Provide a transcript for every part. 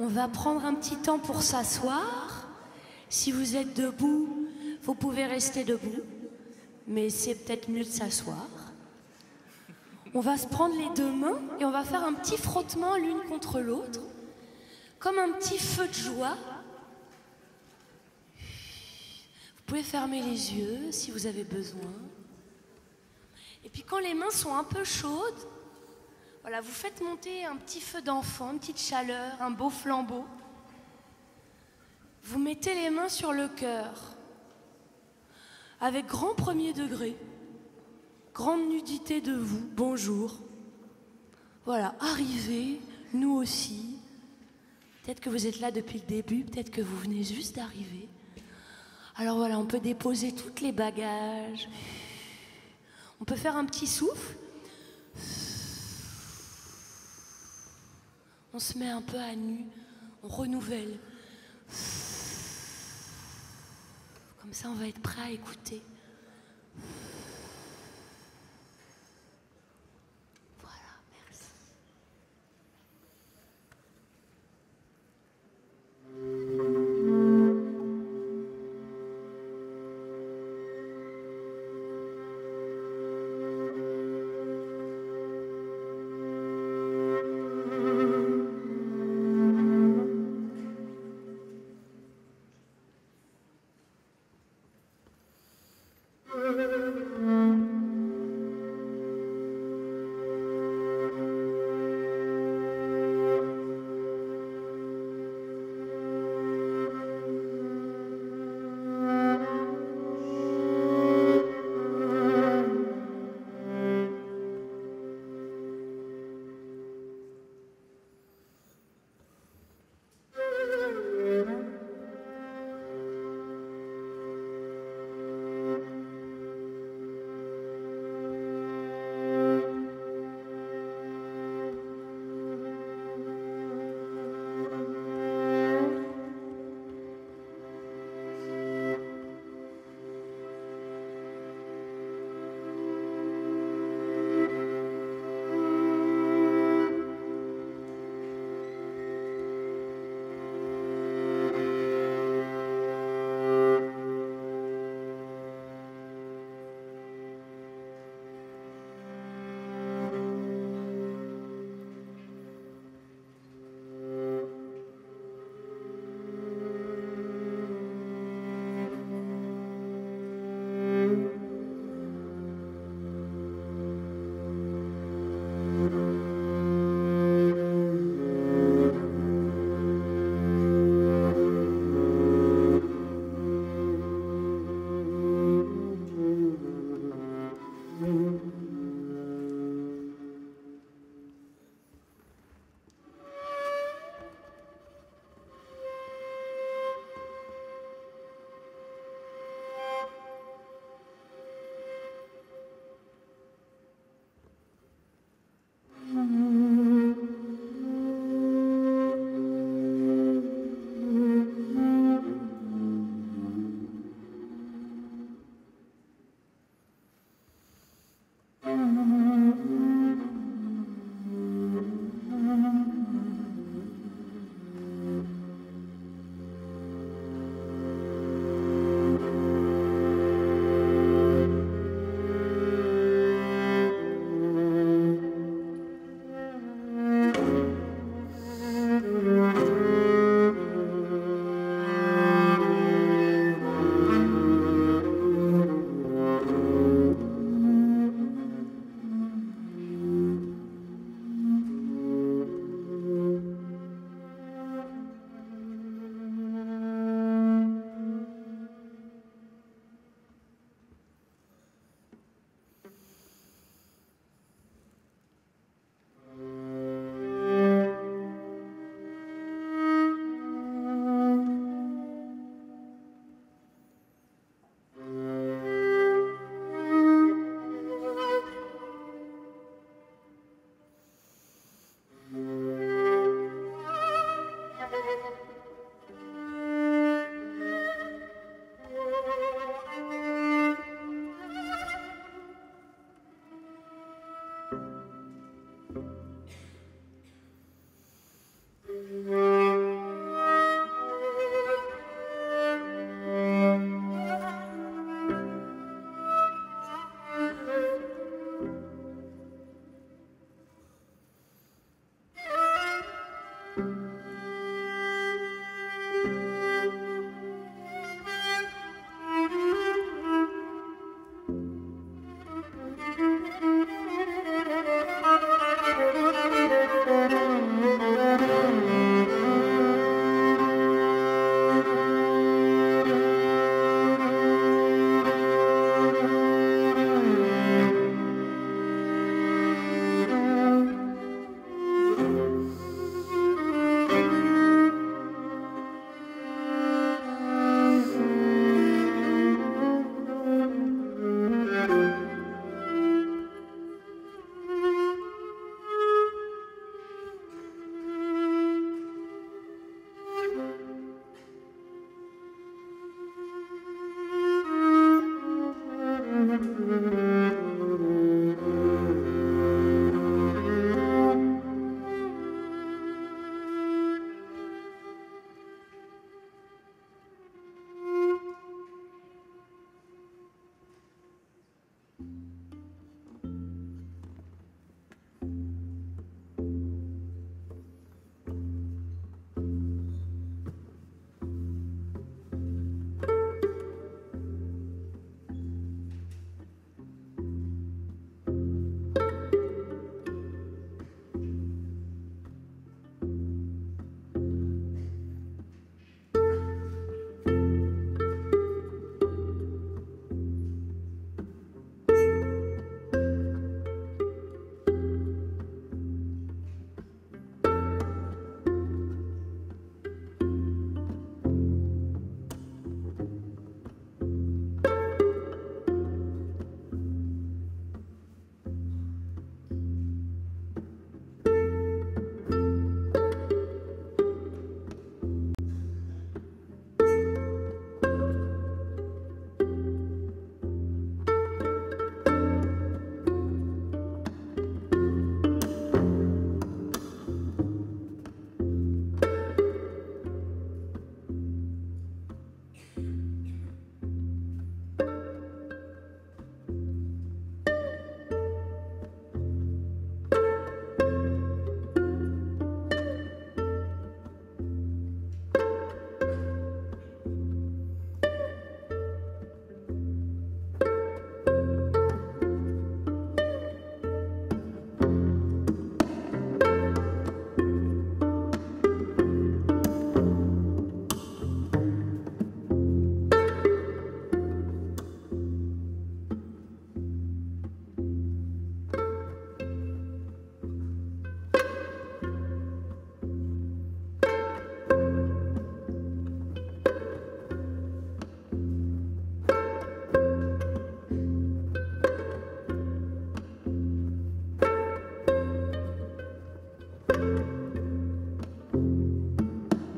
On va prendre un petit temps pour s'asseoir. Si vous êtes debout, vous pouvez rester debout, mais c'est peut-être mieux de s'asseoir. On va se prendre les deux mains et on va faire un petit frottement l'une contre l'autre, comme un petit feu de joie. Vous pouvez fermer les yeux si vous avez besoin. Et puis quand les mains sont un peu chaudes, voilà, vous faites monter un petit feu d'enfant, une petite chaleur, un beau flambeau. Vous mettez les mains sur le cœur, avec grand premier degré, grande nudité de vous, bonjour. Voilà, arrivez, nous aussi. Peut-être que vous êtes là depuis le début, peut-être que vous venez juste d'arriver. Alors voilà, on peut déposer tous les bagages. On peut faire un petit souffle. On se met un peu à nu, on renouvelle. Comme ça, on va être prêt à écouter. Voilà, merci.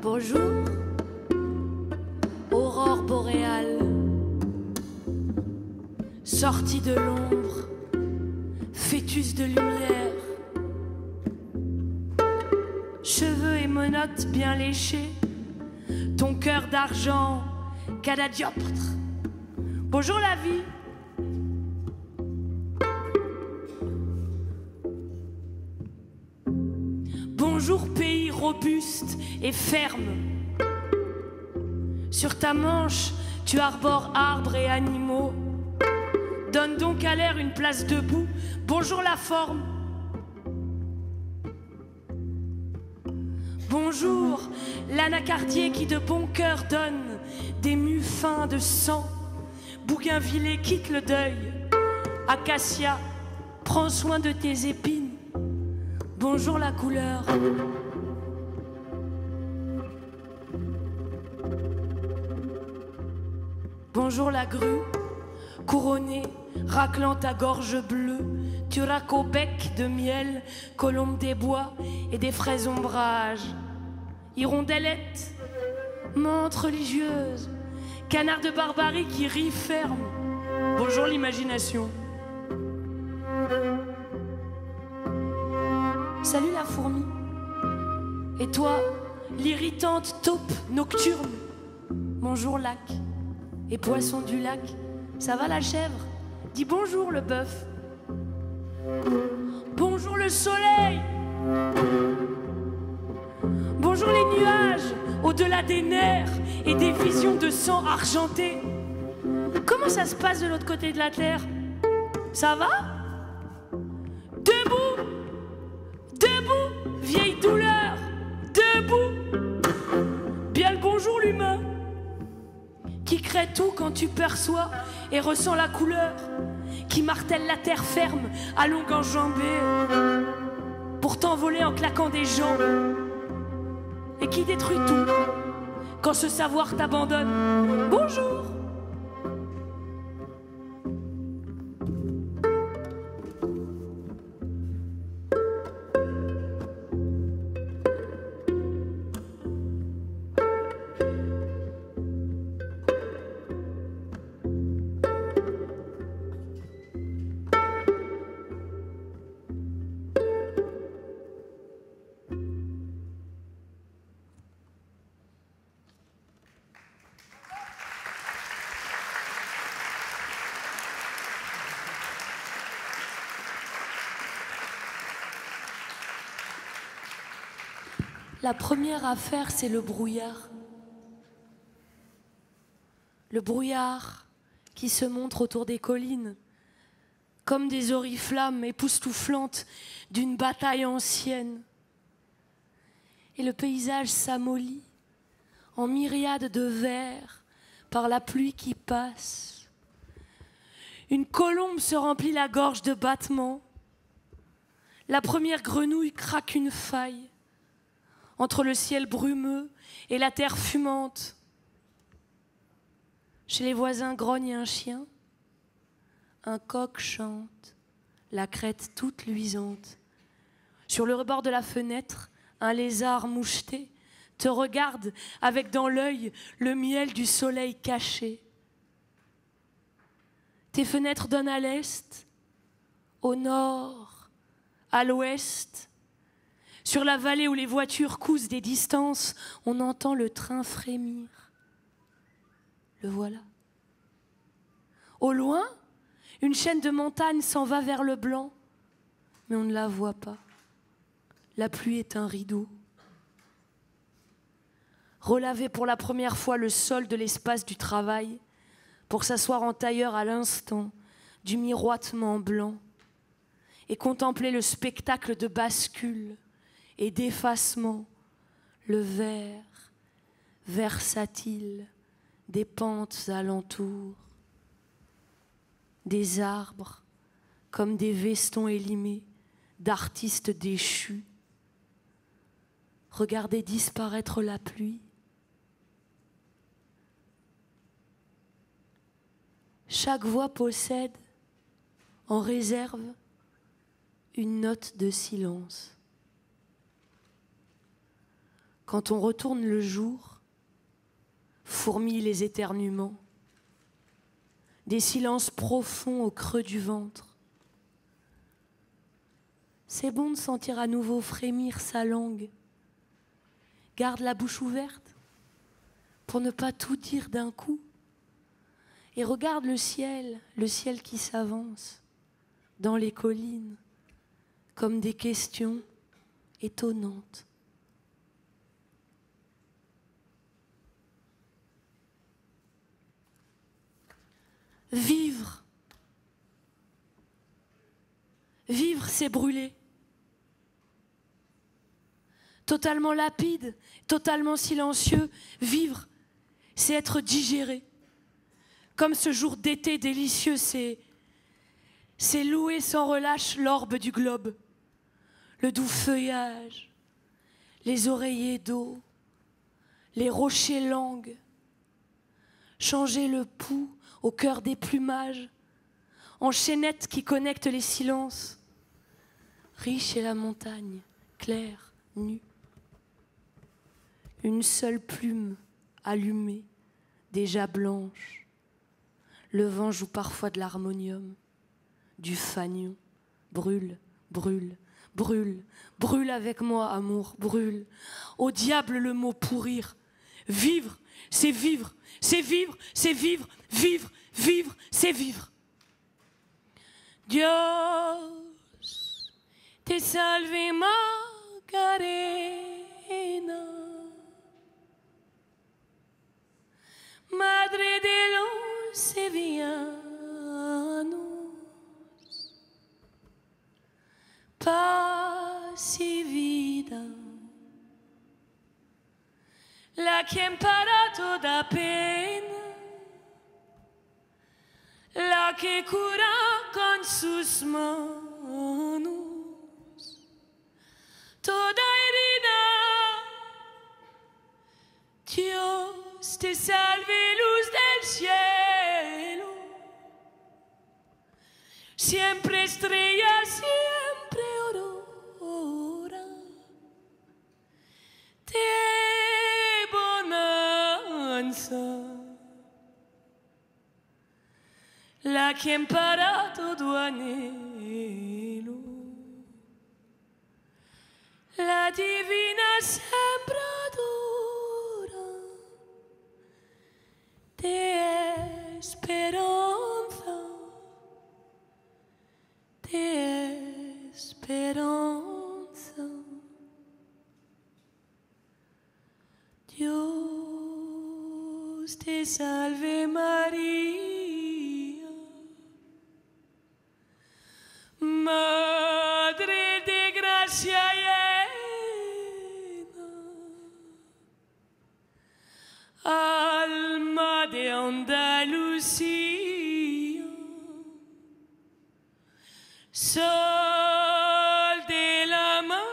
Bonjour, aurore boréale, sortie de l'ombre, fœtus de lumière, cheveux et menottes bien léchés, ton cœur d'argent, cadadioptre. Bonjour la vie. Bonjour pays robuste et ferme. Sur ta manche, tu arbores arbres et animaux. Donne donc à l'air une place debout. Bonjour la forme. Bonjour l'anacardier qui de bon cœur donne des mus fins de sang. Bougainvillée quitte le deuil. Acacia, prends soin de tes épines. Bonjour la couleur. Bonjour la grue, couronnée, raclant ta gorge bleue. Tu raques au bec de miel, colombe des bois et des fraises ombrage. Hirondellette, menthe religieuse, canard de barbarie qui rit ferme. Bonjour l'imagination. Salut la fourmi. Et toi, l'irritante taupe nocturne. Bonjour lac. Et poisson du lac. Ça va la chèvre? Dis bonjour le bœuf. Bonjour le soleil. Bonjour les nuages, au-delà des nerfs et des visions de sang argenté. Comment ça se passe de l'autre côté de la terre? Ça va? Debout! Debout, vieille douleur, debout. Bien le bonjour l'humain, qui crée tout quand tu perçois et ressens la couleur, qui martèle la terre ferme à longue enjambée, pour t'envoler en claquant des jambes, et qui détruit tout quand ce savoir t'abandonne. Bonjour. La première affaire, c'est le brouillard. Le brouillard qui se montre autour des collines, comme des oriflammes époustouflantes d'une bataille ancienne. Et le paysage s'amollit en myriades de vers par la pluie qui passe. Une colombe se remplit la gorge de battements. La première grenouille craque une faille entre le ciel brumeux et la terre fumante. Chez les voisins grogne un chien, un coq chante, la crête toute luisante. Sur le rebord de la fenêtre, un lézard moucheté te regarde avec dans l'œil le miel du soleil caché. Tes fenêtres donnent à l'est, au nord, à l'ouest. Sur la vallée où les voitures cousent des distances, on entend le train frémir. Le voilà. Au loin, une chaîne de montagnes s'en va vers le blanc, mais on ne la voit pas. La pluie est un rideau. Relaver pour la première fois le sol de l'espace du travail, pour s'asseoir en tailleur à l'instant du miroitement blanc et contempler le spectacle de bascule et d'effacement, le vert versatile des pentes alentours, des arbres comme des vestons élimés d'artistes déchus. Regardez disparaître la pluie. Chaque voix possède en réserve une note de silence. Quand on retourne le jour, fourmillent les éternuements, des silences profonds au creux du ventre. C'est bon de sentir à nouveau frémir sa langue. Garde la bouche ouverte pour ne pas tout dire d'un coup. Et regarde le ciel qui s'avance dans les collines, comme des questions étonnantes. Vivre. Vivre, c'est brûler. Totalement lapide, totalement silencieux. Vivre, c'est être digéré. Comme ce jour d'été délicieux, c'est louer sans relâche l'orbe du globe, le doux feuillage, les oreillers d'eau, les rochers langues, changer le pouls au cœur des plumages, en chaînettes qui connectent les silences, riche est la montagne, claire, nue. Une seule plume allumée, déjà blanche. Le vent joue parfois de l'harmonium, du fanion. Brûle, brûle, brûle, brûle avec moi, amour, brûle. Au diable le mot pourrir. Vivre, c'est vivre, c'est vivre, c'est vivre, vivre, vivre, c'est vivre. Dios te salve Macarena, Madre de los sevillanos, paz y vida, la quien para toda pena, la que cura con sus manos toda herida. Dios te salve, luz del cielo, siempre estrella, siempre aurora, de bonanza, la quien para todo anhelo, la divina sembradora de esperanza, de esperanza. Dios te salve María, Madre de gracia llena, alma de Andalucía, sol de la Macarena.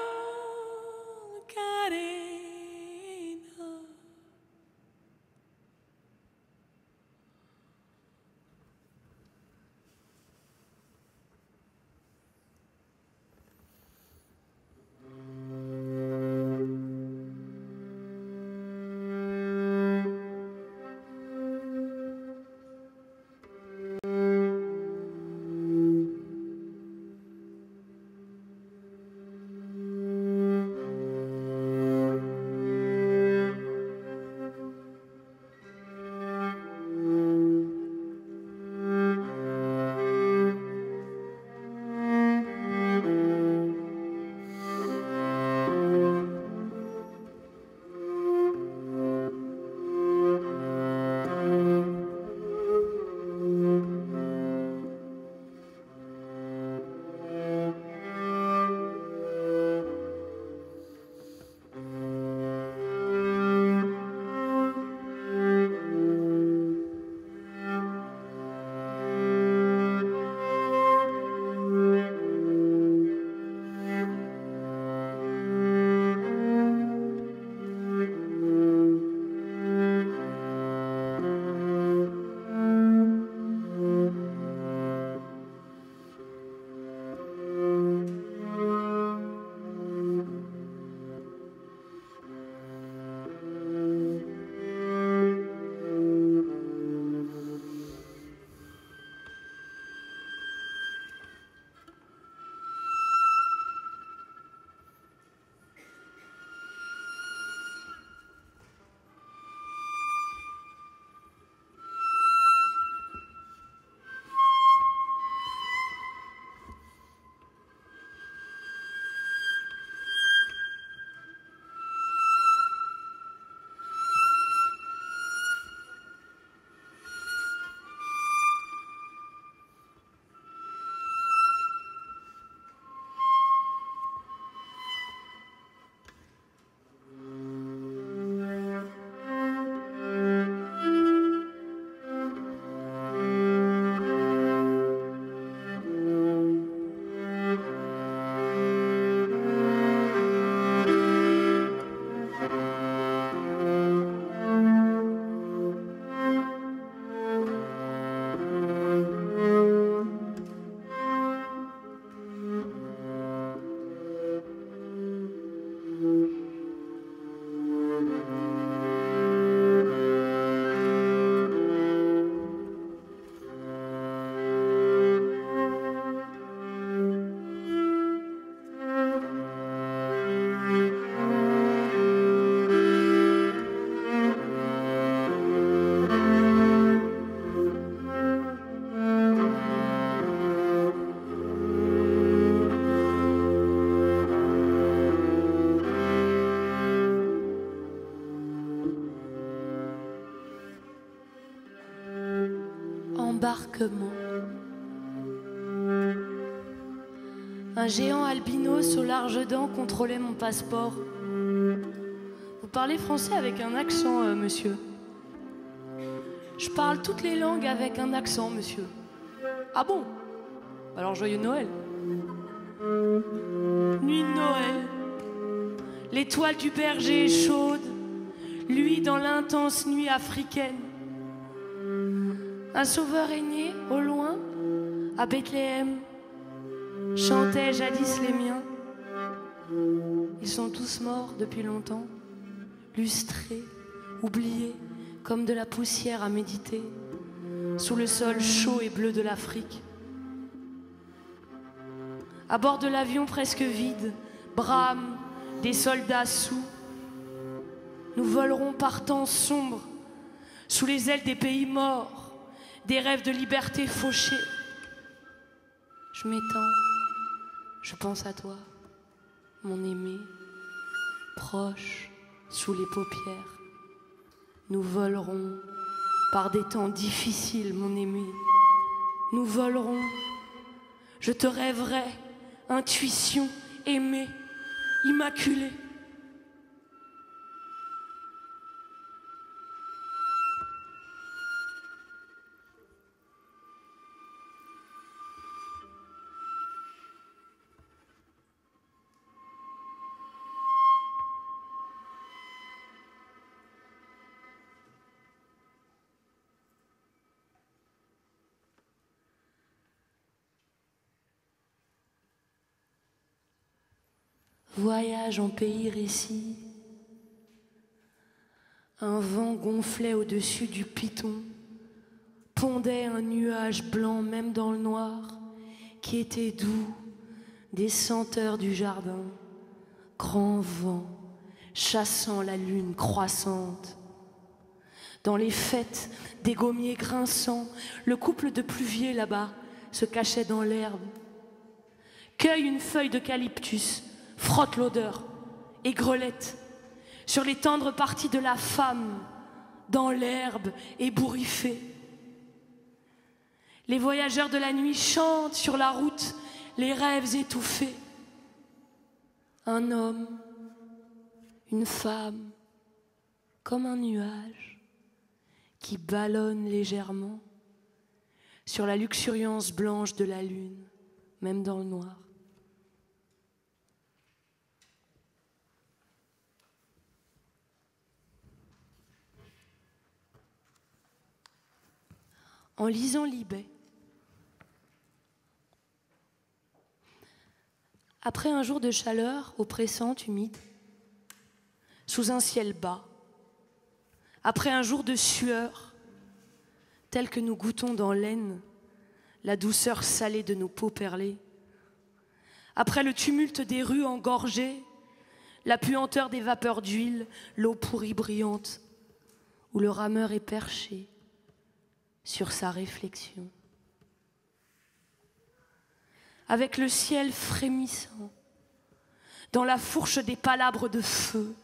embarquement. Un géant albinos aux larges dents contrôlait mon passeport. Vous parlez français avec un accent, monsieur. Je parle toutes les langues avec un accent, monsieur. Ah bon? Alors joyeux Noël. Nuit de Noël. L'étoile du berger est chaude, lui dans l'intense nuit africaine. Un sauveur est né au loin, à Bethléem. Chantaient jadis les miens. Ils sont tous morts depuis longtemps, lustrés, oubliés, comme de la poussière à méditer, sous le sol chaud et bleu de l'Afrique. À bord de l'avion presque vide, brament des soldats sous. Nous volerons par temps sombre, sous les ailes des pays morts, des rêves de liberté fauchés. Je m'étends, je pense à toi, mon aimé, proche, sous les paupières. Nous volerons par des temps difficiles, mon aimé. Nous volerons, je te rêverai, intuition, aimée, immaculée. Voyage en pays récit. Un vent gonflait au-dessus du piton, pondait un nuage blanc même dans le noir, qui était doux, des senteurs du jardin, grand vent, chassant la lune croissante. Dans les fêtes des gommiers grinçants, le couple de pluviers là-bas se cachait dans l'herbe. Cueille une feuille d'eucalyptus, frotte l'odeur et grelette sur les tendres parties de la femme, dans l'herbe ébouriffée. Les voyageurs de la nuit chantent sur la route les rêves étouffés. Un homme, une femme, comme un nuage qui ballonne légèrement sur la luxuriance blanche de la lune, même dans le noir. En lisant Libet, après un jour de chaleur oppressante, humide, sous un ciel bas, après un jour de sueur, tel que nous goûtons dans l'aine la douceur salée de nos peaux perlées, après le tumulte des rues engorgées, la puanteur des vapeurs d'huile, l'eau pourrie brillante, où le rameur est perché sur sa réflexion. Avec le ciel frémissant, dans la fourche des palabres de feu,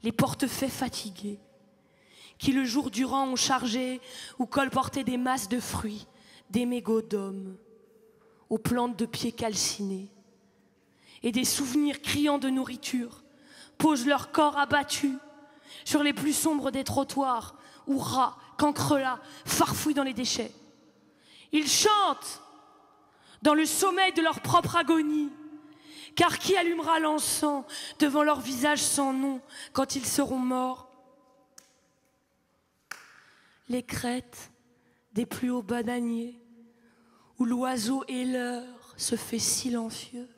les portefaix fatigués, qui le jour durant ont chargé ou colporté des masses de fruits, des mégots d'hommes, aux plantes de pieds calcinés, et des souvenirs criants de nourriture, posent leur corps abattu sur les plus sombres des trottoirs, où rats, cancrelats farfouillent dans les déchets. Ils chantent dans le sommeil de leur propre agonie, car qui allumera l'encens devant leur visage sans nom quand ils seront morts? Les crêtes des plus hauts bananiers, où l'oiseau héleur se fait silencieux,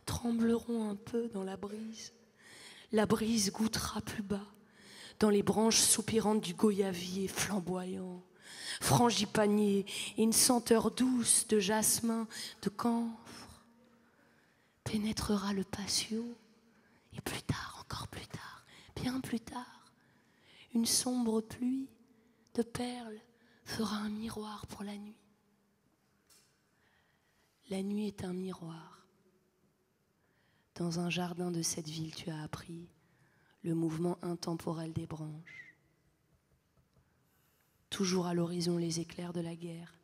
trembleront un peu dans la brise. La brise goûtera plus bas dans les branches soupirantes du goyavier flamboyant, frangipanier, et une senteur douce de jasmin, de camphre pénétrera le patio, et plus tard, encore plus tard, bien plus tard, une sombre pluie de perles fera un miroir pour la nuit. La nuit est un miroir. Dans un jardin de cette ville, tu as appris le mouvement intemporel des branches. toujours à l'horizon les éclairs de la guerre,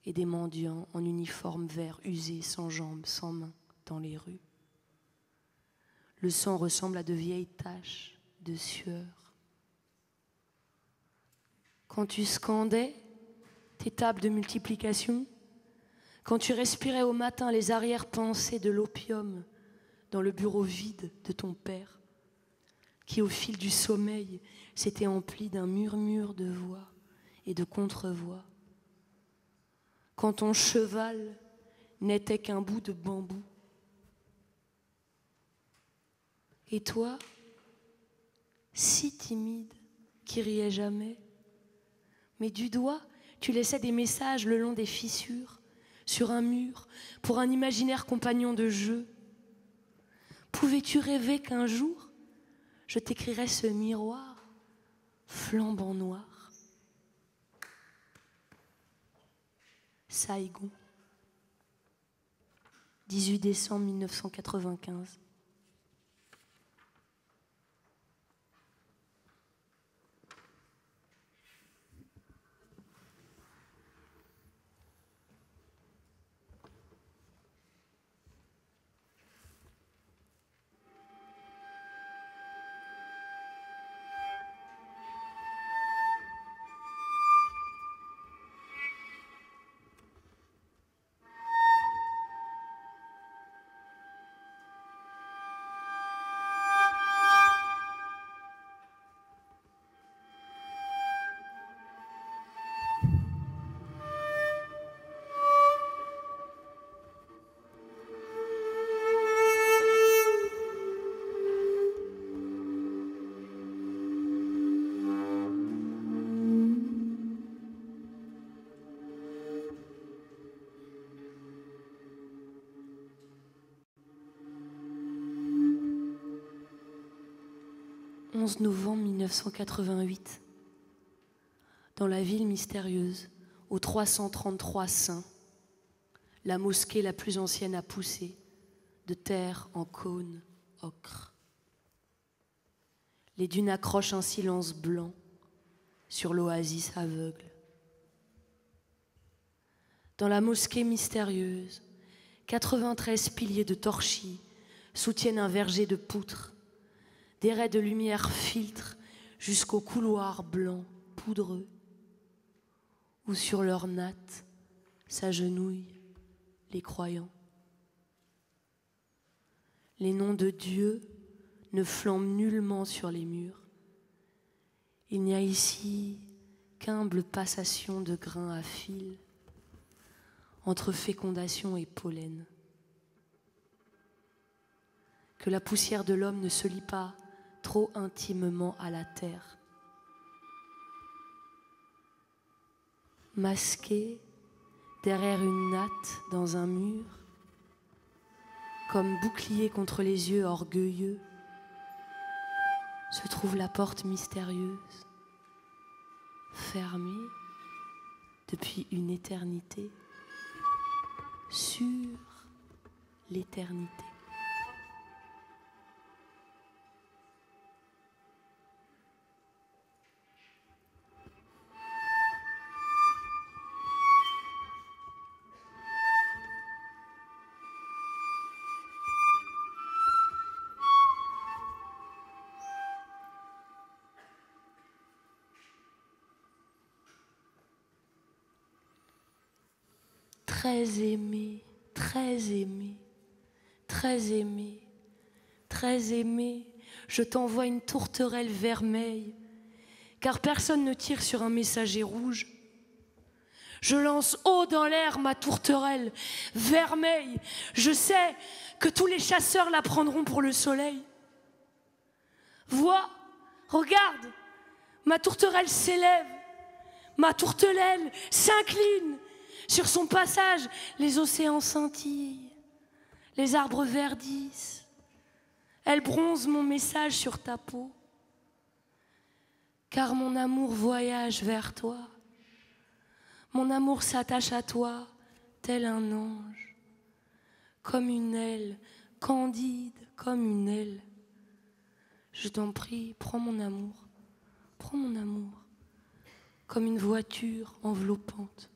et des mendiants en uniforme vert usé, sans jambes, sans mains, dans les rues. Le sang ressemble à de vieilles taches de sueur. Quand tu scandais tes tables de multiplication, quand tu respirais au matin les arrière-pensées de l'opium dans le bureau vide de ton père, qui au fil du sommeil s'était empli d'un murmure de voix et de contre-voix, quand ton cheval n'était qu'un bout de bambou. Et toi, si timide, qui riais jamais, mais du doigt, tu laissais des messages le long des fissures, sur un mur, pour un imaginaire compagnon de jeu. Pouvais-tu rêver qu'un jour, je t'écrirais ce miroir flambant noir? Saigon, 18 décembre 1995. « 11 novembre 1988, dans la ville mystérieuse, au 333 Saint, la mosquée la plus ancienne à pousser, de terre en cône ocre. Les dunes accrochent un silence blanc sur l'oasis aveugle. Dans la mosquée mystérieuse, 93 piliers de torchis soutiennent un verger de poutres. Des raies de lumière filtrent jusqu'au couloir blanc poudreux, où sur leurs nattes s'agenouillent les croyants. Les noms de Dieu ne flambent nullement sur les murs. Il n'y a ici qu'humble passation de grains à fil entre fécondation et pollen. Que la poussière de l'homme ne se lie pas trop intimement à la terre. Masqué derrière une natte dans un mur, comme bouclier contre les yeux orgueilleux, se trouve la porte mystérieuse, fermée depuis une éternité, sur l'éternité. Très aimé, très aimé, très aimé, très aimé, je t'envoie une tourterelle vermeille, car personne ne tire sur un messager rouge. Je lance haut dans l'air ma tourterelle vermeille, je sais que tous les chasseurs la prendront pour le soleil. Vois, regarde, ma tourterelle s'élève, ma tourterelle s'incline. Sur son passage, les océans scintillent, les arbres verdissent. Elle bronze mon message sur ta peau, car mon amour voyage vers toi. Mon amour s'attache à toi, tel un ange, comme une aile, candide comme une aile. Je t'en prie, prends mon amour, comme une voiture enveloppante.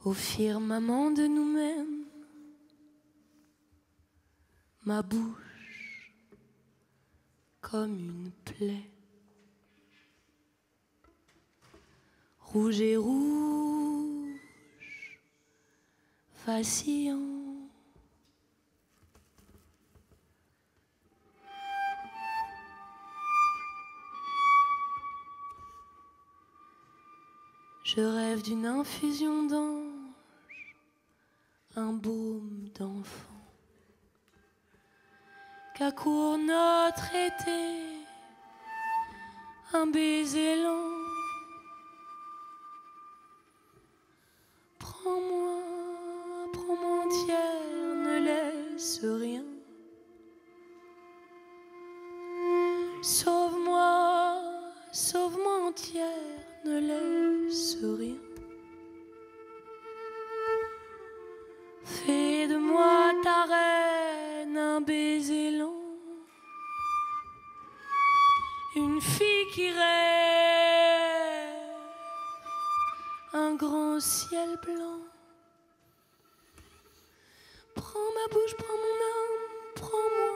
Au firmament de nous-mêmes, ma bouche comme une plaie, rouge et rouge, vacillant. Je rêve d'une infusion d'ange, un baume d'enfant, qu'accourt notre été, un baiser lent. Prends-moi, prends-moi entière, ne laisse rien. Sauve-moi, sauve-moi entière, ne laisse rien. Fais de moi ta reine, un baiser lent. Une fille qui rêve, un grand ciel blanc. Prends ma bouche, prends mon âme, prends-moi.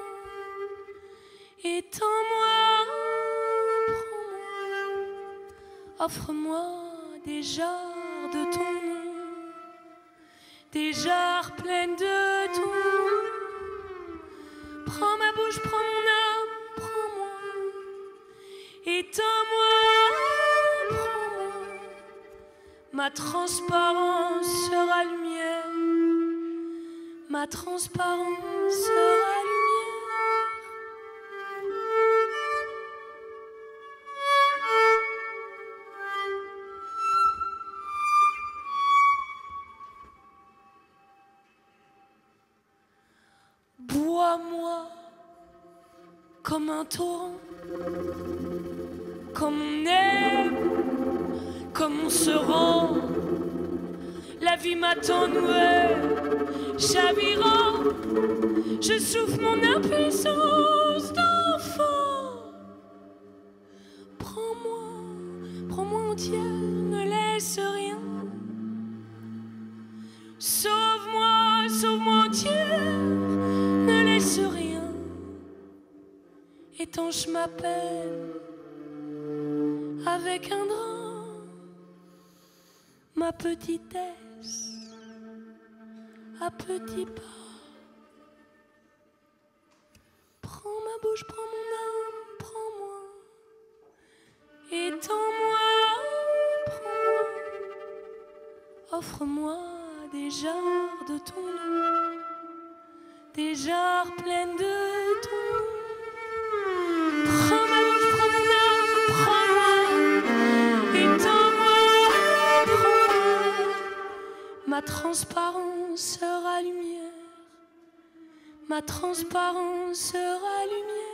Étends-moi, prends-moi. Offre-moi des jarres de ton nom, des jarres pleines de ton nom. Prends ma bouche, prends mon âme, prends-moi. Étends-moi, prends-moi. Ma transparence sera lumière, ma transparence sera lumière. Bois-moi comme un torrent, comme on aime, comme on se rend. La vie m'attend nouée, chavirant. Je souffle mon impuissance d'enfant. Prends-moi, prends-moi entière, ne laisse rien. Sauve-moi, sauve-moi entière, ne laisse rien. Étanche ma peine avec un drap, ma petitesse à petits pas. Prends ma bouche, prends mon âme, prends-moi. Étends-moi, prends-moi. Offre-moi des jarres de ton nom, des jarres pleines de ton nom. Prends ma bouche, prends mon âme, prends-moi. Étends-moi, prends-moi. Ma transparence sera lumière, ma transparence sera lumière.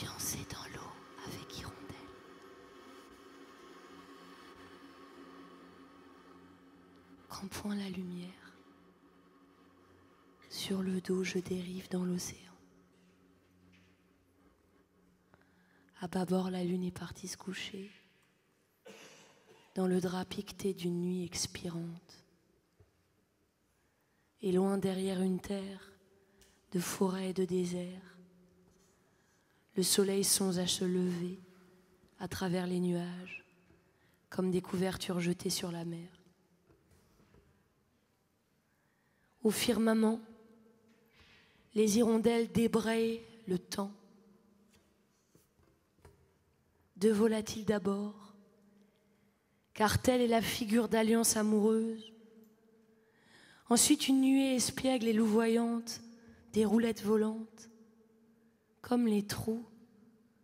fiancé dans l'eau avec hirondelle. Quand point la lumière, sur le dos je dérive dans l'océan. À bâbord la lune est partie se coucher, dans le drap piqueté d'une nuit expirante. Et loin derrière une terre de forêt et de désert, le soleil songe à se lever à travers les nuages, comme des couvertures jetées sur la mer. Au firmament, les hirondelles débrayent le temps. Deux volatiles d'abord, car telle est la figure d'alliance amoureuse. Ensuite une nuée espiègle et louvoyante, des roulettes volantes, comme les trous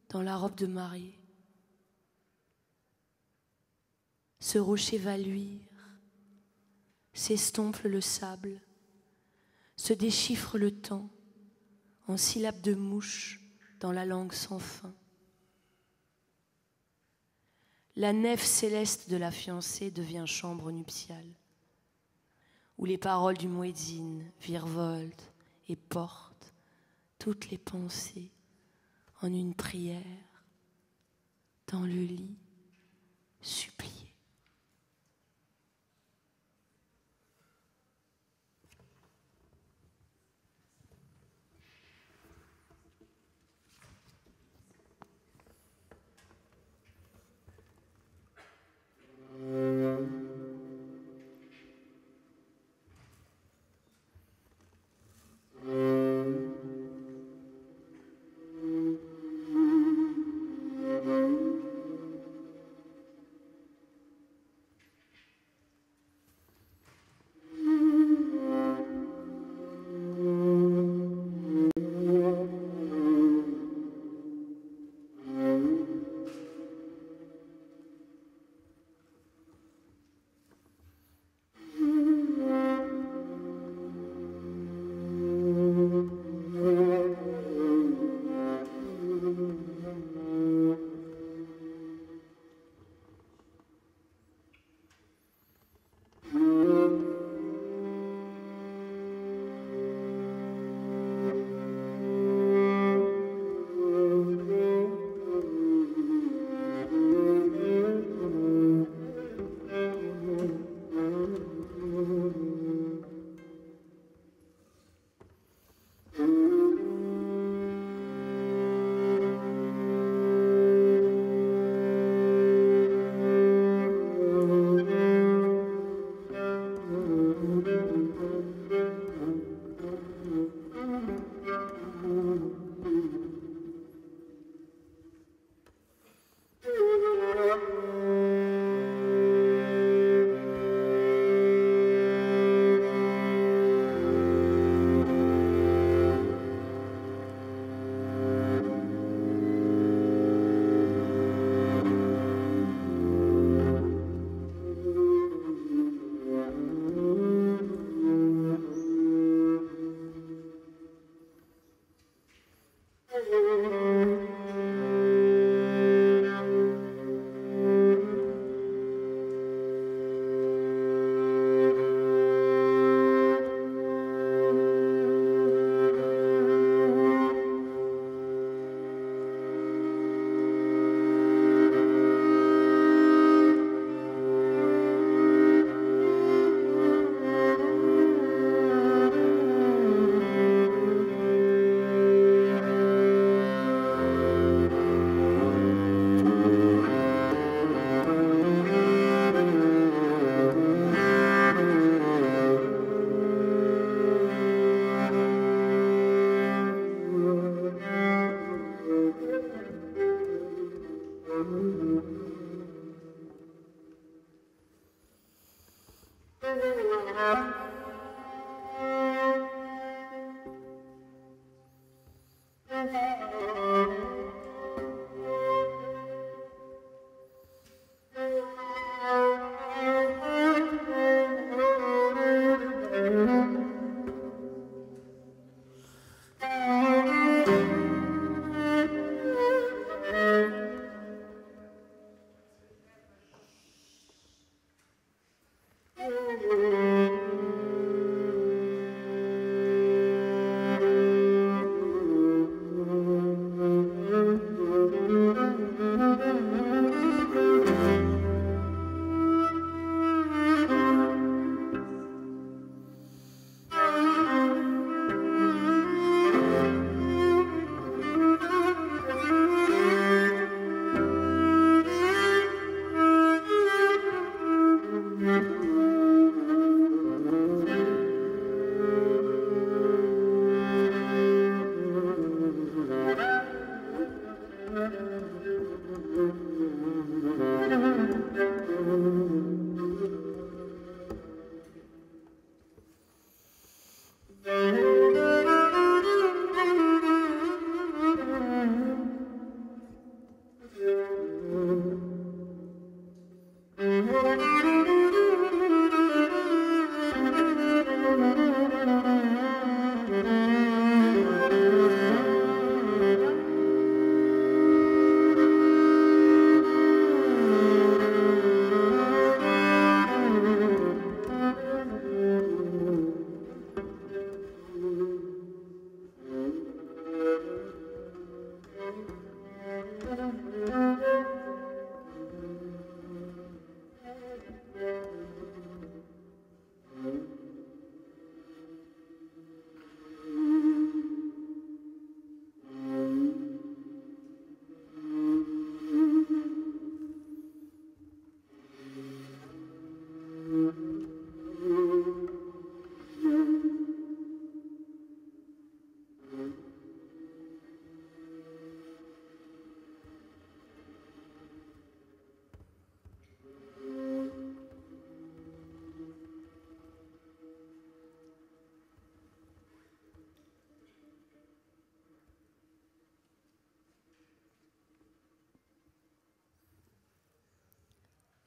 dans la robe de mariée. Ce rocher va luire, s'estompe le sable, se déchiffre le temps en syllabes de mouche dans la langue sans fin. La nef céleste de la fiancée devient chambre nuptiale, où les paroles du muezzin virevoltent et portent toutes les pensées en une prière dans le lit supplié.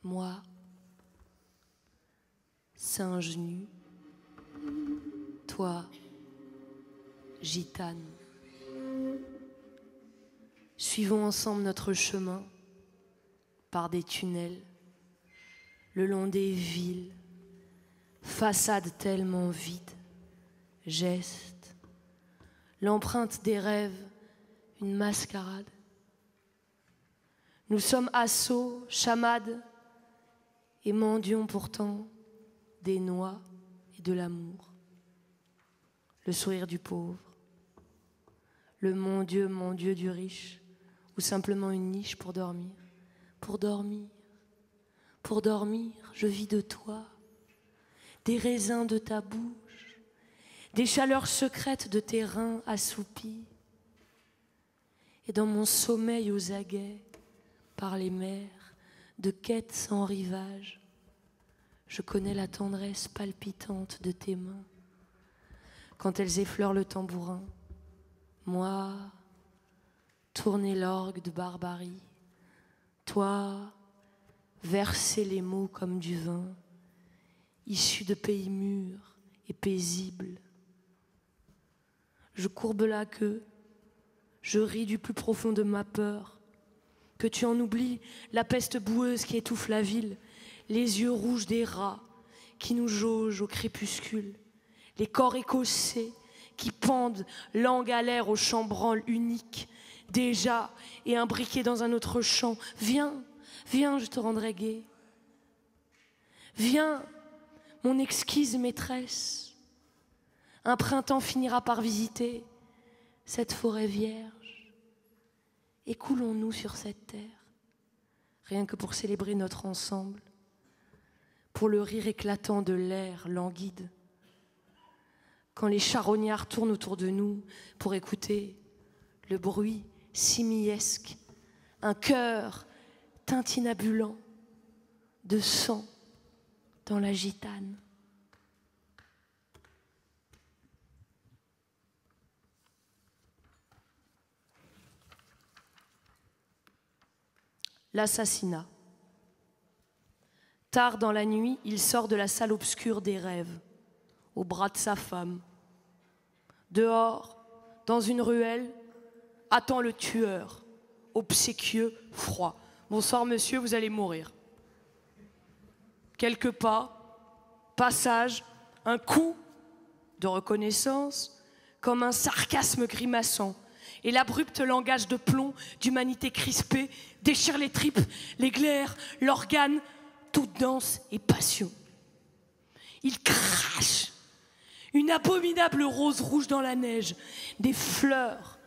moi, singe nu, toi, gitane. Suivons ensemble notre chemin par des tunnels, le long des villes, façades tellement vides, gestes, l'empreinte des rêves, une mascarade. Nous sommes assauts, chamades, et mendions pourtant des noix et de l'amour. Le sourire du pauvre, le mon Dieu du riche, ou simplement une niche pour dormir. Pour dormir, pour dormir, je vis de toi, des raisins de ta bouche, des chaleurs secrètes de tes reins assoupis. Et dans mon sommeil aux aguets, par les mers, de quêtes sans rivage, je connais la tendresse palpitante de tes mains. Quand elles effleurent le tambourin, moi, tourner l'orgue de barbarie, toi, verser les mots comme du vin, issus de pays mûrs et paisibles. Je courbe la queue, je ris du plus profond de ma peur, que tu en oublies la peste boueuse qui étouffe la ville, les yeux rouges des rats qui nous jaugent au crépuscule, les corps écossais qui pendent, langue à l'air au chambranle unique, déjà et imbriqué dans un autre champ. Viens, viens, je te rendrai gai. Viens, mon exquise maîtresse. Un printemps finira par visiter cette forêt vierge. Écoulons-nous sur cette terre, rien que pour célébrer notre ensemble, pour le rire éclatant de l'air languide. Quand les charognards tournent autour de nous pour écouter le bruit simiesque, un cœur tintinabulant de sang dans la gitane. L'assassinat. Tard dans la nuit, il sort de la salle obscure des rêves, au bras de sa femme. Dehors, dans une ruelle, attend le tueur, obséquieux, froid. « Bonsoir monsieur, vous allez mourir. » Quelques pas, passage, un coup de reconnaissance, comme un sarcasme grimaçant. Et l'abrupt langage de plomb d'humanité crispée déchire les tripes, les glaires, l'organe, toute danse et passion. Il crache une abominable rose rouge dans la neige. Des fleurs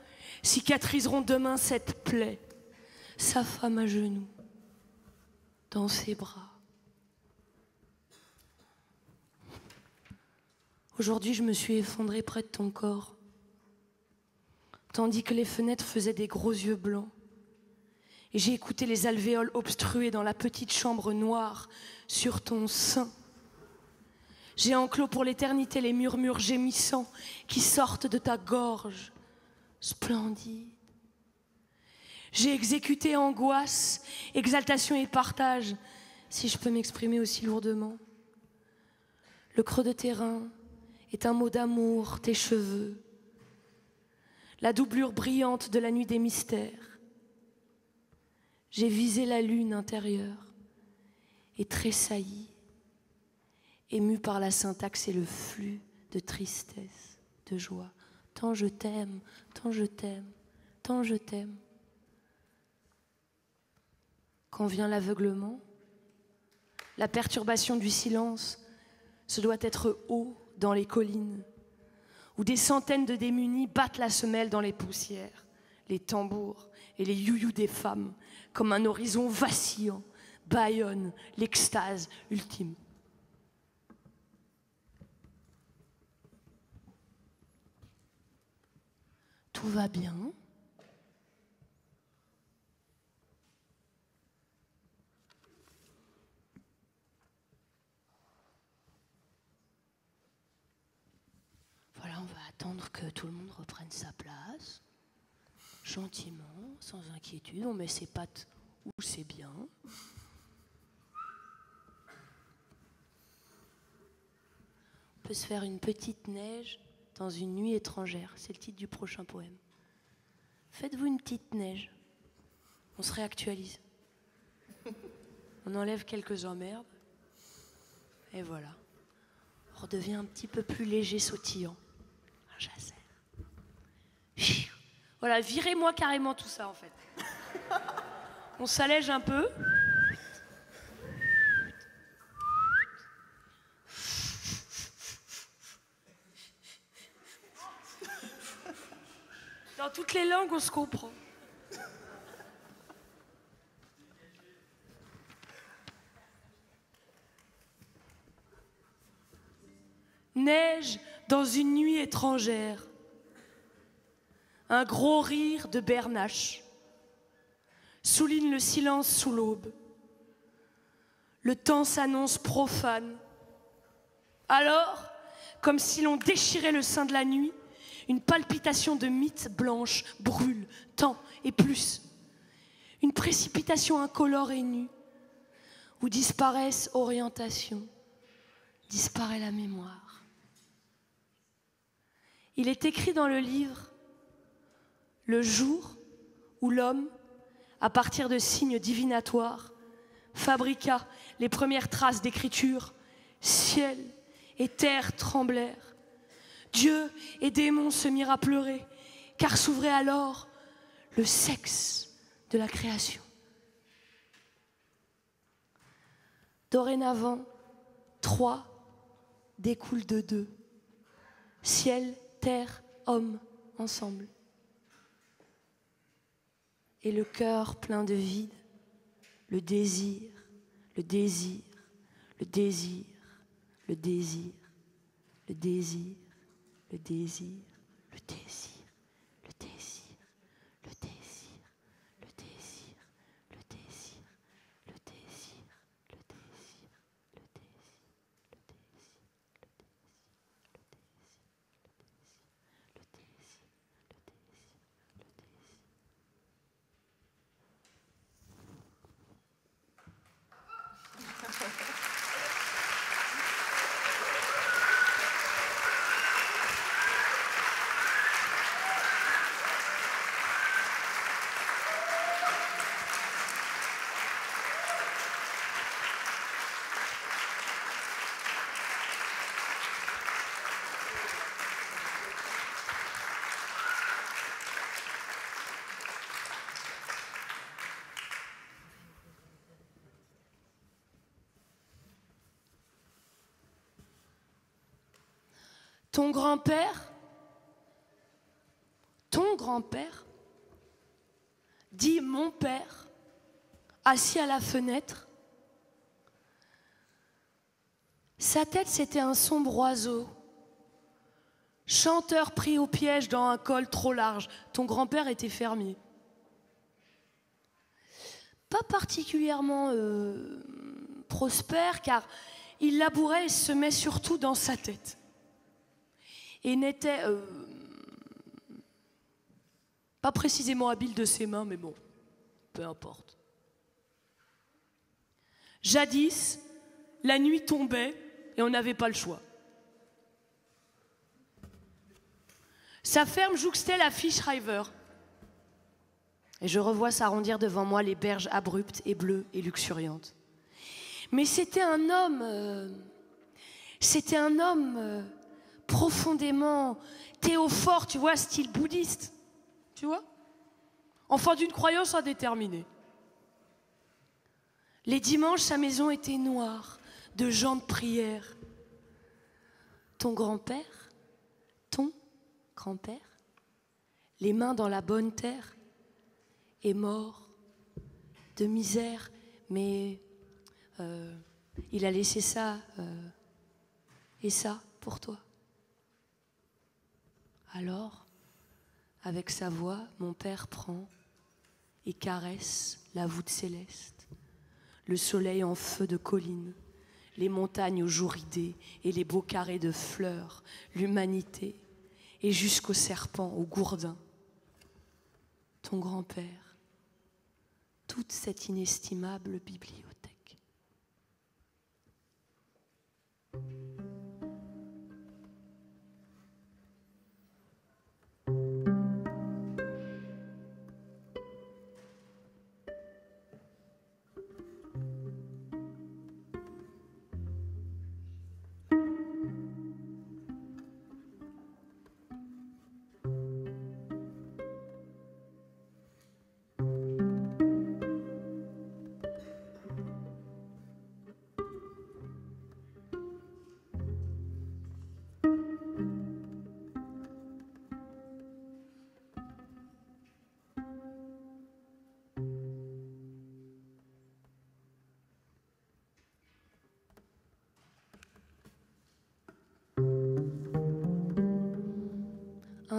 cicatriseront demain cette plaie. Sa femme à genoux, dans ses bras. Aujourd'hui, je me suis effondrée près de ton corps, tandis que les fenêtres faisaient des gros yeux blancs. Et j'ai écouté les alvéoles obstruées dans la petite chambre noire sur ton sein. J'ai enclos pour l'éternité les murmures gémissants qui sortent de ta gorge splendide. J'ai exécuté angoisse, exaltation et partage, si je peux m'exprimer aussi lourdement. Le creux de tes reins est un mot d'amour, tes cheveux, la doublure brillante de la nuit des mystères. J'ai visé la lune intérieure et tressailli, ému par la syntaxe et le flux de tristesse, de joie. Tant je t'aime, tant je t'aime, tant je t'aime. Quand vient l'aveuglement, la perturbation du silence, ce doit être haut dans les collines, où des centaines de démunis battent la semelle dans les poussières, les tambours et les youyous des femmes, comme un horizon vacillant, bâillonne l'extase ultime. Tout va bien. Voilà, on va attendre que tout le monde reprenne sa place, gentiment, sans inquiétude. On met ses pattes où c'est bien. peut se faire une petite neige dans une nuit étrangère. C'est le titre du prochain poème. Faites-vous une petite neige. On se réactualise. On enlève quelques emmerdes. Et voilà. On redevient un petit peu plus léger, sautillant. Un chasseur. Voilà, virez-moi carrément tout ça en fait. On s'allège un peu. Dans toutes les langues, on se comprend. Neige dans une nuit étrangère. Un gros rire de Bernache souligne le silence sous l'aube. Le temps s'annonce profane. Alors, comme si l'on déchirait le sein de la nuit, une palpitation de mythes blanches brûle, temps et plus. Une précipitation incolore et nue, où disparaissent orientation, disparaît la mémoire. Il est écrit dans le livre le jour où l'homme, à partir de signes divinatoires, fabriqua les premières traces d'écriture, ciel et terre tremblèrent. Dieu et démons se mirent à pleurer, car s'ouvrait alors le sexe de la création. Dorénavant, 3 découle de 2. Ciel, terre, homme, ensemble. Et le cœur plein de vide, le désir, le désir, le désir, le désir, le désir, le désir, le désir, le désir, le désir, le désir, le désir, le désir, le désir, le désir, le désir. Ton grand-père, dit mon père, assis à la fenêtre. Sa tête, c'était un sombre oiseau, chanteur pris au piège dans un col trop large. Ton grand-père était fermier. Pas particulièrement prospère, car il labourait et semait surtout dans sa tête. Et n'était pas précisément habile de ses mains, mais bon, peu importe. Jadis, la nuit tombait et on n'avait pas le choix. Sa ferme jouxtait la Fischreiber. Et je revois s'arrondir devant moi les berges abruptes et bleues et luxuriantes. Mais c'était un homme profondément théophore, tu vois, style bouddhiste, tu vois, enfin d'une croyance indéterminée. Les dimanches, sa maison était noire de gens de prière. Ton grand-père, les mains dans la bonne terre, est mort de misère, mais il a laissé ça et ça pour toi. Alors, avec sa voix, mon père prend et caresse la voûte céleste, le soleil en feu de collines, les montagnes aux joues ridées et les beaux carrés de fleurs, l'humanité, et jusqu'au serpent, au gourdin. Ton grand-père, toute cette inestimable bibliothèque.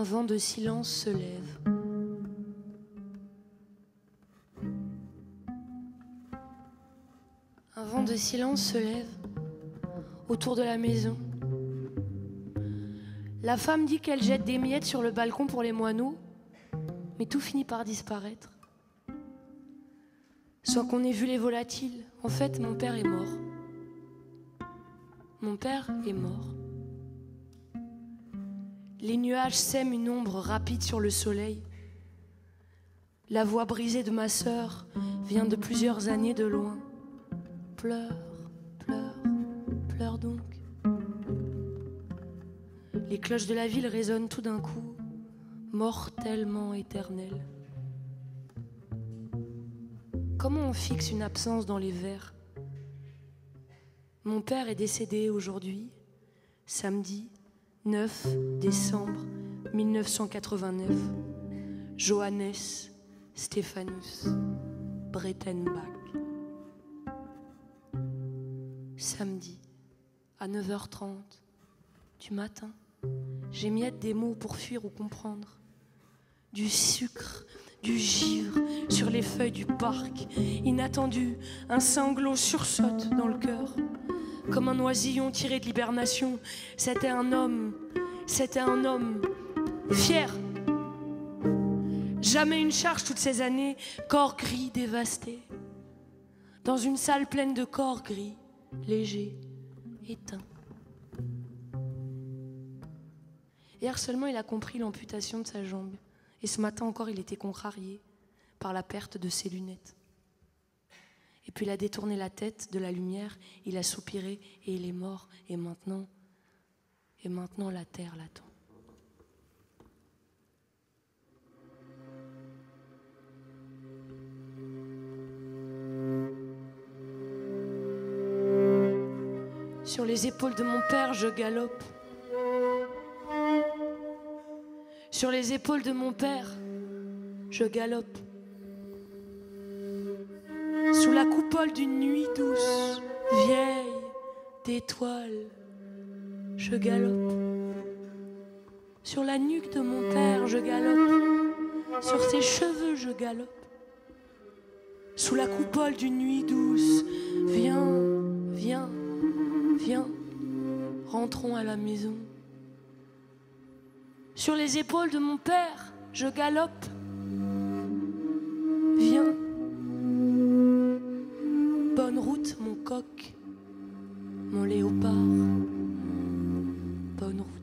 Un vent de silence se lève. Un vent de silence se lève autour de la maison. La femme dit qu'elle jette des miettes sur le balcon pour les moineaux, mais tout finit par disparaître. Soit qu'on ait vu les volatiles. En fait, mon père est mort. Mon père est mort. Les nuages sèment une ombre rapide sur le soleil. La voix brisée de ma sœur vient de plusieurs années de loin. Pleure, pleure, pleure donc. Les cloches de la ville résonnent tout d'un coup, mortellement éternelles. Comment on fixe une absence dans les vers? Mon père est décédé aujourd'hui, samedi 9 décembre 1989, Johannes Stephanus Breitenbach. Samedi, à 9h30 du matin, j'émiette des mots pour fuir ou comprendre. Du sucre, du givre sur les feuilles du parc. Inattendu, un sanglot sursaute dans le cœur. Comme un oisillon tiré de l'hibernation, c'était un homme fier. Jamais une charge toutes ces années, corps gris dévasté. Dans une salle pleine de corps gris, légers, éteints. Hier seulement, il a compris l'amputation de sa jambe. Et ce matin encore, il était contrarié par la perte de ses lunettes. Et puis il a détourné la tête de la lumière, il a soupiré et il est mort. Et maintenant la terre l'attend. Sur les épaules de mon père, je galope. Sur les épaules de mon père, je galope. Sous la coupole d'une nuit douce, vieille, d'étoiles, je galope. Sur la nuque de mon père, je galope. Sur ses cheveux, je galope. Sous la coupole d'une nuit douce, viens, viens, viens, rentrons à la maison. Sur les épaules de mon père, je galope. Viens. Bonne route, mon coq, mon léopard. Bonne route.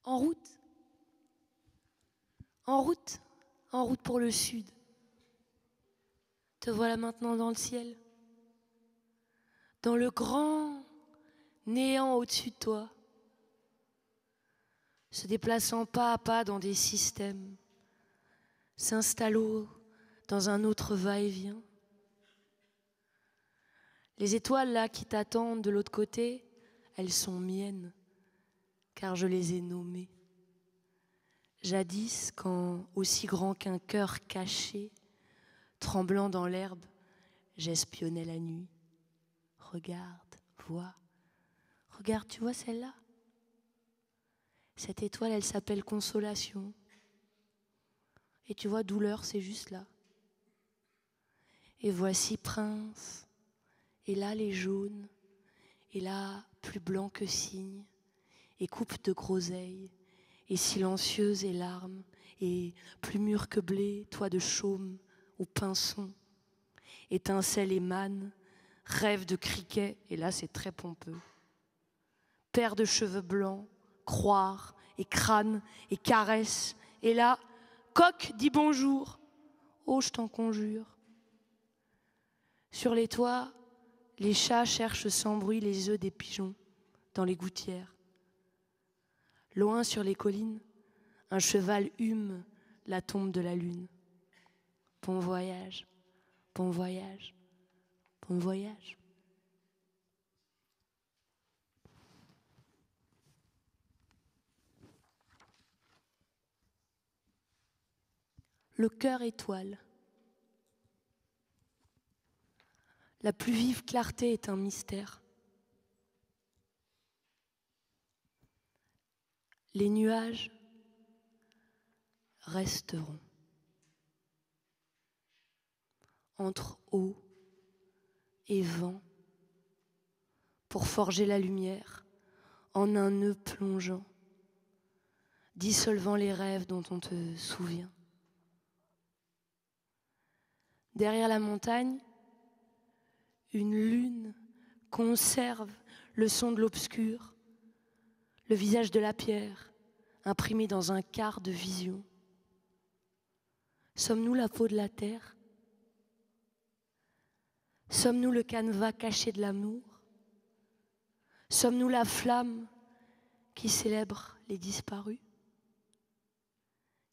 En route. En route. En route pour le sud. Te voilà maintenant dans le ciel. Dans le grand néant au-dessus de toi. Se déplaçant pas à pas dans des systèmes. S'installant dans un autre va-et-vient. Les étoiles là qui t'attendent de l'autre côté, elles sont miennes. Car je les ai nommés. Jadis, quand aussi grand qu'un cœur caché, tremblant dans l'herbe, j'espionnais la nuit. Regarde, vois. Regarde, tu vois celle-là? Cette étoile, elle s'appelle Consolation. Et tu vois, douleur, c'est juste là. Et voici Prince. Et là, les jaunes. Et là, plus blanc que cygne. Et coupe de groseille, et silencieuse et larmes, et plus mûre que blé, toit de chaume, au pinson, étincelle et manne, rêve de criquet, et là c'est très pompeux, paire de cheveux blancs, croire, et crâne, et caresse, et là, coq dit bonjour, oh je t'en conjure. Sur les toits, les chats cherchent sans bruit les œufs des pigeons, dans les gouttières. Loin sur les collines, un cheval hume la tombe de la lune. Bon voyage, bon voyage, bon voyage. Le cœur étoile. La plus vive clarté est un mystère. Les nuages resteront. Entre eau et vent, pour forger la lumière en un nœud plongeant, dissolvant les rêves dont on te souvient. Derrière la montagne, une lune conserve le son de l'obscur, le visage de la pierre, imprimé dans un quart de vision. Sommes-nous la peau de la terre? Sommes-nous le canevas caché de l'amour? Sommes-nous la flamme qui célèbre les disparus?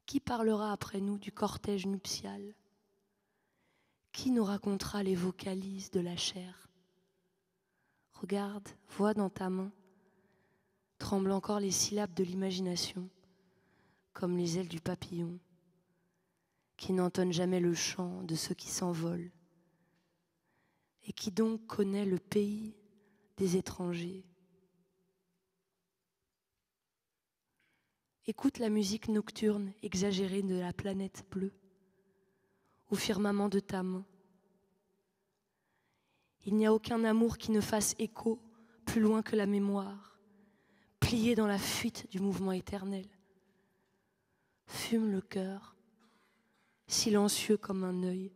Qui parlera après nous du cortège nuptial? Qui nous racontera les vocalises de la chair? Regarde, vois dans ta main, tremblent encore les syllabes de l'imagination, comme les ailes du papillon, qui n'entonne jamais le chant de ceux qui s'envolent, et qui donc connaît le pays des étrangers. Écoute la musique nocturne exagérée de la planète bleue, au firmament de ta main. Il n'y a aucun amour qui ne fasse écho plus loin que la mémoire, plié dans la fuite du mouvement éternel. Fume le cœur, silencieux comme un œil.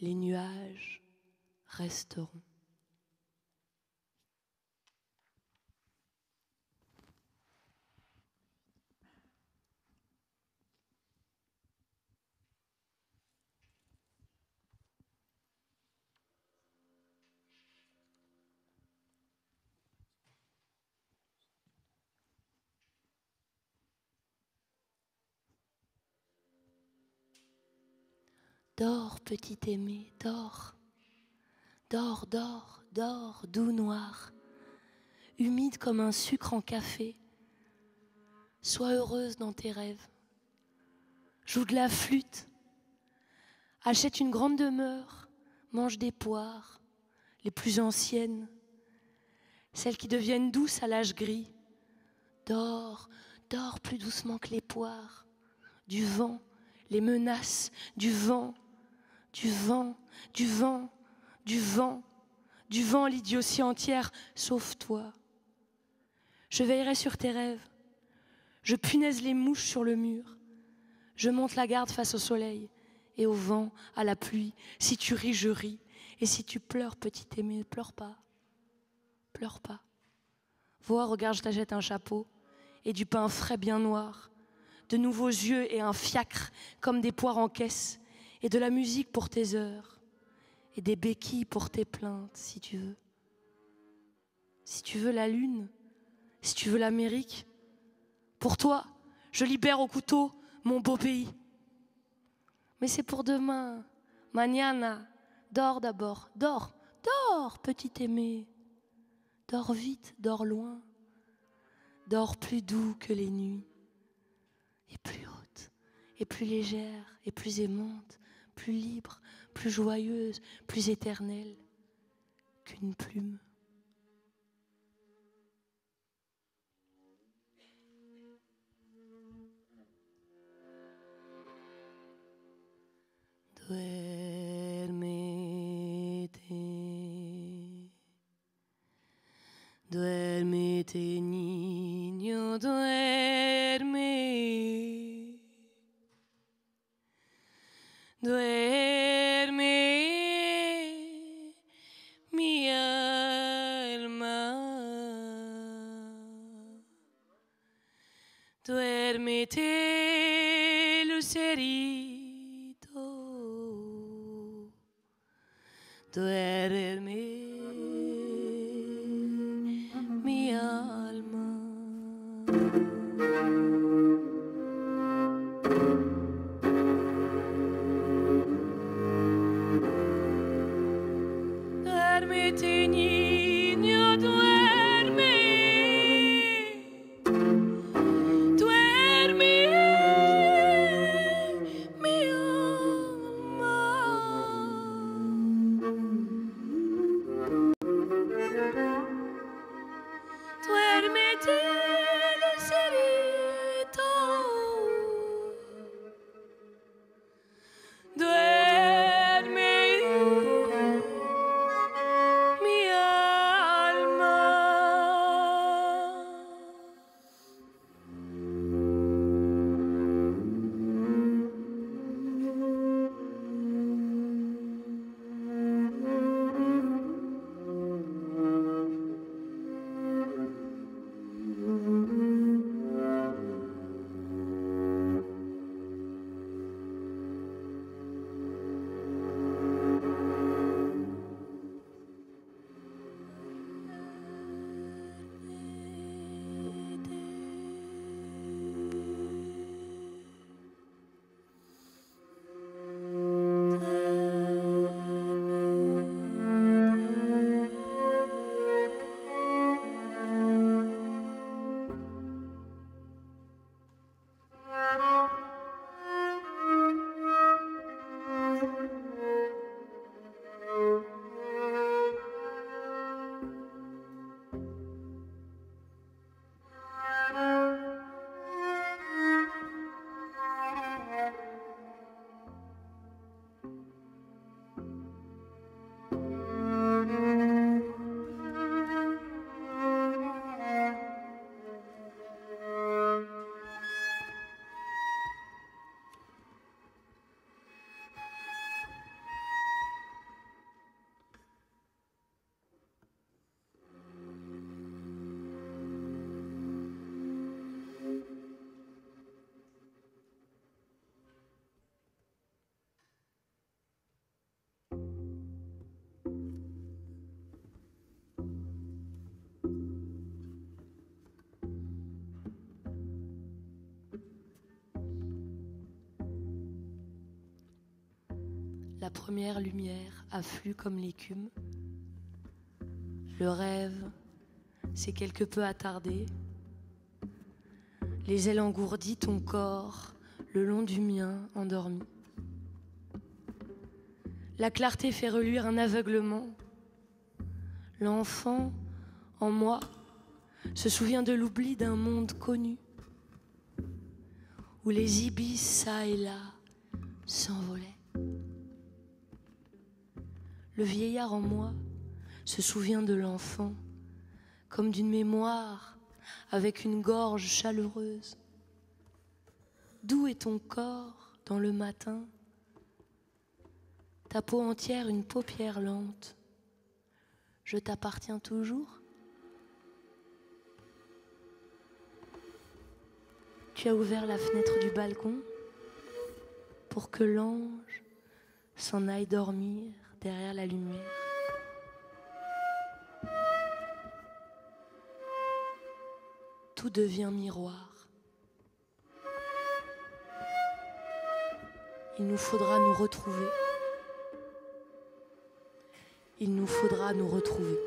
Les nuages resteront. Dors, petit aimé, dors. Dors, dors, dors, doux noir, humide comme un sucre en café. Sois heureuse dans tes rêves. Joue de la flûte. Achète une grande demeure. Mange des poires, les plus anciennes, celles qui deviennent douces à l'âge gris. Dors, dors plus doucement que les poires. Du vent, les menaces, du vent, du vent, du vent, du vent, du vent, l'idiotie entière, sauve-toi. Je veillerai sur tes rêves. Je punaise les mouches sur le mur. Je monte la garde face au soleil et au vent, à la pluie. Si tu ris, je ris. Et si tu pleures, petit aimé, pleure pas. Pleure pas. Vois, regarde, je t'achète un chapeau et du pain frais bien noir, de nouveaux yeux et un fiacre comme des poires en caisse, et de la musique pour tes heures, et des béquilles pour tes plaintes, si tu veux. Si tu veux la lune, si tu veux l'Amérique, pour toi, je libère au couteau mon beau pays. Mais c'est pour demain, mañana. Dors d'abord, dors, dors, petit aimé. Dors vite, dors loin. Dors plus doux que les nuits, et plus haute, et plus légère, et plus aimante, plus libre, plus joyeuse, plus éternelle qu'une plume. Duérmete, duérmete, niño, duerme. Duerme, mi alma. Duérmete, lucerito. Duerme, mi alma. Duérmete, niño, duerme. Duerme, mi alma. La première lumière afflue comme l'écume. Le rêve s'est quelque peu attardé. Les ailes engourdies, ton corps, le long du mien, endormi. La clarté fait reluire un aveuglement. L'enfant, en moi, se souvient de l'oubli d'un monde connu, où les ibis, ça et là, s'envolaient. Le vieillard en moi se souvient de l'enfant, comme d'une mémoire, avec une gorge chaleureuse. D'où est ton corps dans le matin? Ta peau entière, une paupière lente. Je t'appartiens toujours? Tu as ouvert la fenêtre du balcon pour que l'ange s'en aille dormir derrière la lumière. Tout devient miroir. Il nous faudra nous retrouver. Il nous faudra nous retrouver.